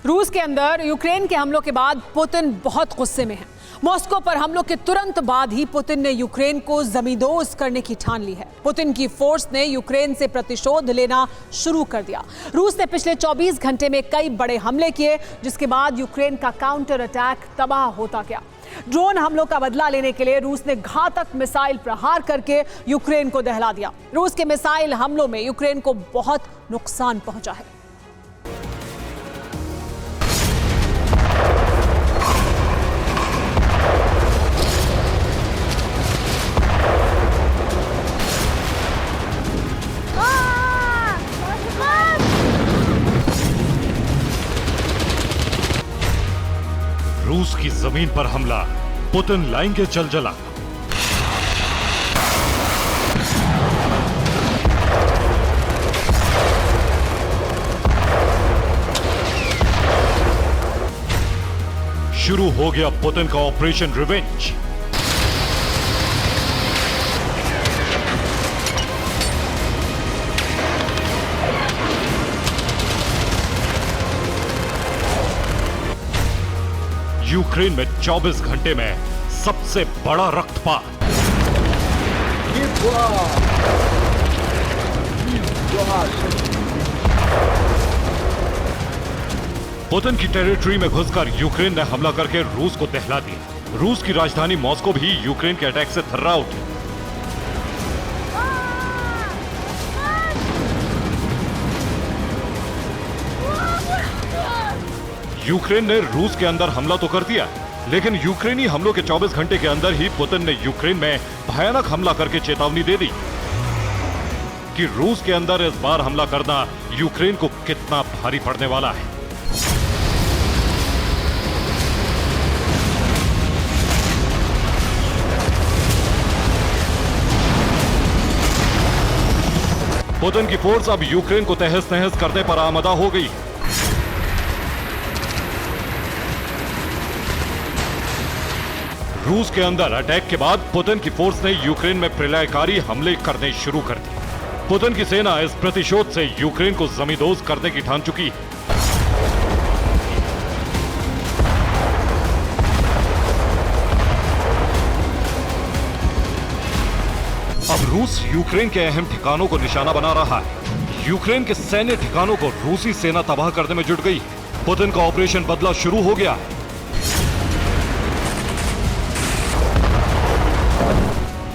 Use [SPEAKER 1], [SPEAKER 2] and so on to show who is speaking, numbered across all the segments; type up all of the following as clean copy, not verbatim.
[SPEAKER 1] रूस के अंदर यूक्रेन के हमलों के बाद पुतिन बहुत गुस्से में है। मॉस्को पर हमलों के तुरंत बाद ही पुतिन ने यूक्रेन को जमींदोज करने की ठान ली है। पुतिन की फोर्स ने यूक्रेन से प्रतिशोध लेना शुरू कर दिया। रूस ने पिछले 24 घंटे में कई बड़े हमले किए, जिसके बाद यूक्रेन का काउंटर अटैक तबाह होता गया। ड्रोन हमलों का बदला लेने के लिए रूस ने घातक मिसाइल प्रहार करके यूक्रेन को दहला दिया। रूस के मिसाइल हमलों में यूक्रेन को बहुत नुकसान पहुंचा है।
[SPEAKER 2] रूस की जमीन पर हमला, पुतिन लाएंगे जलजला। शुरू हो गया पुतिन का ऑपरेशन रिवेंज। यूक्रेन में 24 घंटे में सबसे बड़ा रक्तपात। पुतिन की टेरिटरी में घुसकर यूक्रेन ने हमला करके रूस को दहला दिया। रूस की राजधानी मॉस्को भी यूक्रेन के अटैक से थर्रा उठी। यूक्रेन ने रूस के अंदर हमला तो कर दिया, लेकिन यूक्रेनी हमलों के 24 घंटे के अंदर ही पुतिन ने यूक्रेन में भयानक हमला करके चेतावनी दे दी कि रूस के अंदर इस बार हमला करना यूक्रेन को कितना भारी पड़ने वाला है। पुतिन की फोर्स अब यूक्रेन को तहस नहस करने पर आमदा हो गई। रूस के अंदर अटैक के बाद पुतिन की फोर्स ने यूक्रेन में प्रलयकारी हमले करने शुरू कर दिए। पुतिन की सेना इस प्रतिशोध से यूक्रेन को जमींदोज करने की ठान चुकी है। अब रूस यूक्रेन के अहम ठिकानों को निशाना बना रहा है। यूक्रेन के सैन्य ठिकानों को रूसी सेना तबाह करने में जुट गई। पुतिन का ऑपरेशन बदला शुरू हो गया।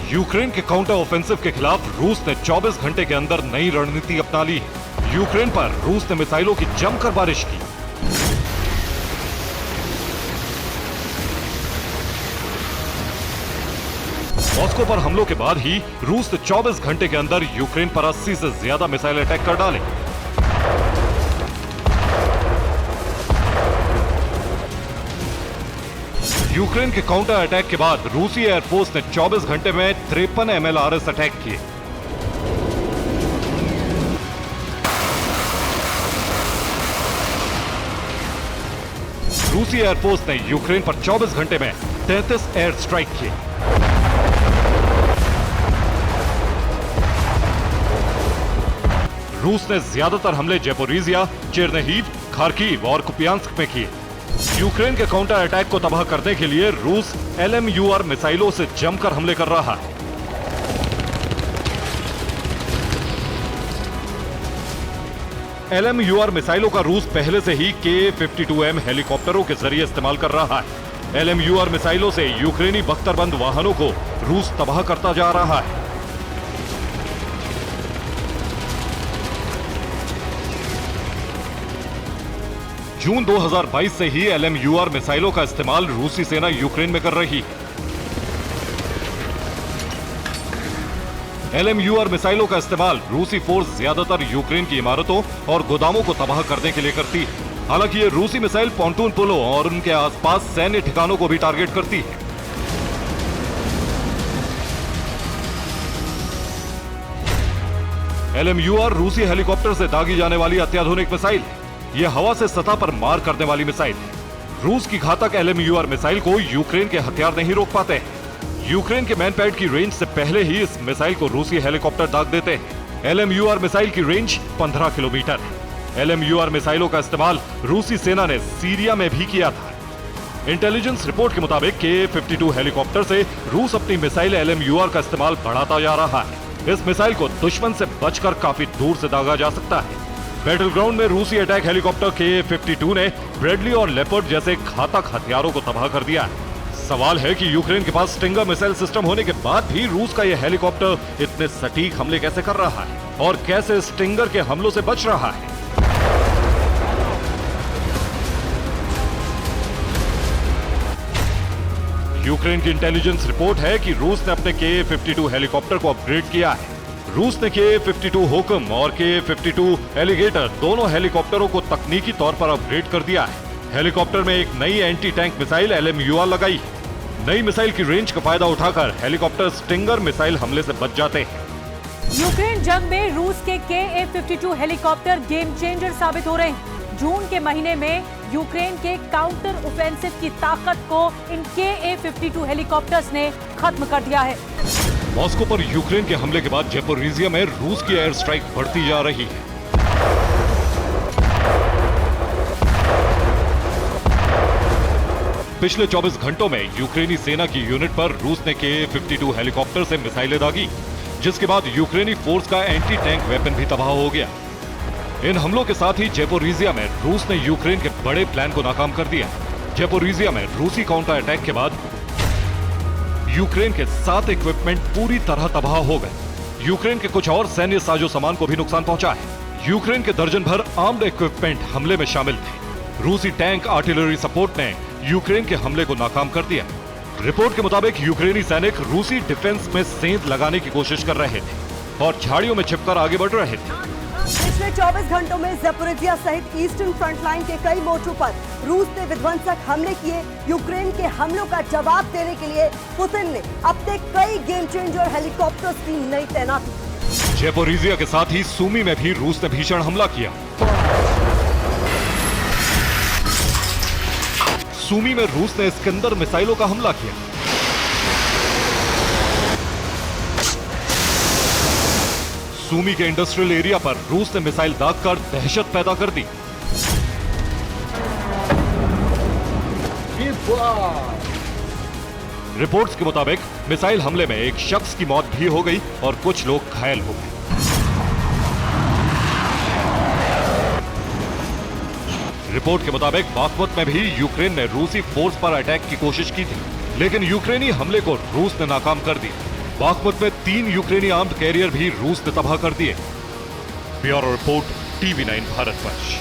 [SPEAKER 2] यूक्रेन के काउंटर ऑफेंसिव के खिलाफ रूस ने 24 घंटे के अंदर नई रणनीति अपना ली। यूक्रेन पर रूस ने मिसाइलों की जमकर बारिश की। मॉस्को पर हमलों के बाद ही रूस ने 24 घंटे के अंदर यूक्रेन पर 80 से ज्यादा मिसाइल अटैक कर डाले। यूक्रेन के काउंटर अटैक के बाद रूसी एयरफोर्स ने 24 घंटे में 53 MLRS अटैक किए। रूसी एयरफोर्स ने यूक्रेन पर 24 घंटे में 33 एयर स्ट्राइक किए। रूस ने ज्यादातर हमले ज़ेपोरिज़िया, चेर्निहिव, खार्किव और कुपियांस्क में किए। यूक्रेन के काउंटर अटैक को तबाह करने के लिए रूस LMUR मिसाइलों से जमकर हमले कर रहा है। LMUR मिसाइलों का रूस पहले से ही Ka-52M हेलीकॉप्टरों के जरिए इस्तेमाल कर रहा है। LMUR मिसाइलों से यूक्रेनी बख्तरबंद वाहनों को रूस तबाह करता जा रहा है। जून 2022 से ही LMUR मिसाइलों का इस्तेमाल रूसी सेना यूक्रेन में कर रही है। LMUR मिसाइलों का इस्तेमाल रूसी फोर्स ज्यादातर यूक्रेन की इमारतों और गोदामों को तबाह करने के लिए करती है। हालांकि ये रूसी मिसाइल पॉन्टून पुलों और उनके आसपास सैन्य ठिकानों को भी टारगेट करती है। LMUR रूसी हेलीकॉप्टर से दागी जाने वाली अत्याधुनिक मिसाइल है। यह हवा से सतह पर मार करने वाली मिसाइल है। रूस की घातक LMUR मिसाइल को यूक्रेन के हथियार नहीं रोक पाते। यूक्रेन के मैनपैड की रेंज से पहले ही इस मिसाइल को रूसी हेलीकॉप्टर दाग देते हैं। LMUR मिसाइल की रेंज 15 किलोमीटर है। LMUR मिसाइलों का इस्तेमाल रूसी सेना ने सीरिया में भी किया था। इंटेलिजेंस रिपोर्ट के मुताबिक Ka-52 हेलीकॉप्टर से रूस अपनी मिसाइल LMUR का इस्तेमाल बढ़ाता जा रहा है। इस मिसाइल को दुश्मन से बचकर काफी दूर से दागा जा सकता है। बैटल ग्राउंड में रूसी अटैक हेलीकॉप्टर Ka-52 ने ब्रेडली और लेपर्ड जैसे घातक हथियारों को तबाह कर दिया है। सवाल है कि यूक्रेन के पास स्टिंगर मिसाइल सिस्टम होने के बाद भी रूस का यह हेलीकॉप्टर इतने सटीक हमले कैसे कर रहा है और कैसे स्टिंगर के हमलों से बच रहा है। यूक्रेन की इंटेलिजेंस रिपोर्ट है कि रूस ने अपने Ka-52 हेलीकॉप्टर को अपग्रेड किया है। रूस ने Ka-52 होकम और Ka-52 एलिगेटर दोनों हेलीकॉप्टरों को तकनीकी तौर पर अपग्रेड कर दिया है। हेलीकॉप्टर में एक नई एंटी टैंक मिसाइल LMUR लगाई है। नई मिसाइल की रेंज का फायदा उठाकर हेलीकॉप्टर स्टिंगर मिसाइल हमले से बच जाते हैं।
[SPEAKER 3] यूक्रेन जंग में रूस के Ka-52 हेलीकॉप्टर गेम चेंजर साबित हो रहे हैं। जून के महीने में यूक्रेन के काउंटर ऑफेंसिव की ताकत को इन Ka-52 हेलीकॉप्टर्स ने खत्म कर दिया है।
[SPEAKER 2] मॉस्को पर यूक्रेन के हमले के बाद ज़ेपोरिज़िया में रूस की एयर स्ट्राइक बढ़ती जा रही है। पिछले 24 घंटों में यूक्रेनी सेना की यूनिट पर रूस ने Ka-52 हेलीकॉप्टर से मिसाइलें दागी, जिसके बाद यूक्रेनी फोर्स का एंटी टैंक वेपन भी तबाह हो गया। इन हमलों के साथ ही ज़ेपोरिज़िया में रूस ने यूक्रेन के बड़े प्लान को नाकाम कर दिया। ज़ेपोरिज़िया में रूसी काउंटर अटैक के बाद यूक्रेन के 7 इक्विपमेंट पूरी तरह तबाह हो गए। यूक्रेन के कुछ और सैन्य साजो सामान को भी नुकसान पहुंचा है। यूक्रेन के दर्जन भर आर्म्ड इक्विपमेंट हमले में शामिल थे। रूसी टैंक आर्टिलरी सपोर्ट ने यूक्रेन के हमले को नाकाम कर दिया। रिपोर्ट के मुताबिक यूक्रेनी सैनिक रूसी डिफेंस में सेंध लगाने की कोशिश कर रहे थे और झाड़ियों में छिपकर आगे बढ़ रहे थे।
[SPEAKER 4] पिछले 24 घंटों में ज़ेपोरिज़िया सहित ईस्टर्न फ्रंट लाइन के कई मोर्चों पर रूस ने विध्वंसक हमले किए। यूक्रेन के हमलों का जवाब देने के लिए पुतिन ने अब तक कई गेम चेंजर हेलीकॉप्टर्स की नई तैनाती।
[SPEAKER 2] ज़ेपोरिज़िया के साथ ही सूमी में भी रूस ने भीषण हमला किया। सूमी में रूस ने इस्कंदर मिसाइलों का हमला किया। सूमी के इंडस्ट्रियल एरिया पर रूस ने मिसाइल दागकर दहशत पैदा कर दी। रिपोर्ट्स के मुताबिक मिसाइल हमले में एक शख्स की मौत भी हो गई और कुछ लोग घायल हो गए। रिपोर्ट के मुताबिक बाखमुत में भी यूक्रेन ने रूसी फोर्स पर अटैक की कोशिश की थी, लेकिन यूक्रेनी हमले को रूस ने नाकाम कर दिया। बाखमुत में 3 यूक्रेनी आर्म्ड कैरियर भी रूस ने तबाह कर दिए। Bureau report, TV9 Bharatvarsh.